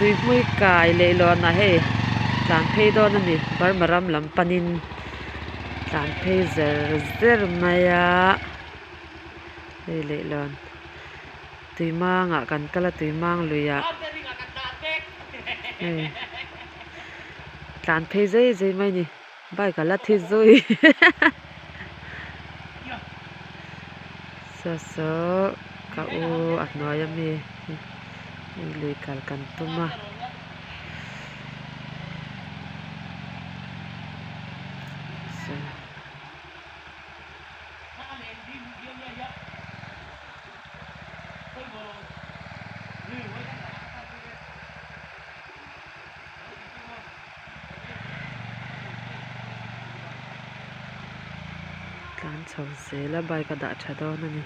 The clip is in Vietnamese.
tui mui kai le lo na he tlan phei do na ni bar maram lam panin tlan phei zer maya le lon tui manga kan kala tui mang luya tlan phei zai mai ni bai kala thi zui so ka u at noya mi le kal kan tuma so tlan chho se la bai ka da tha do na ni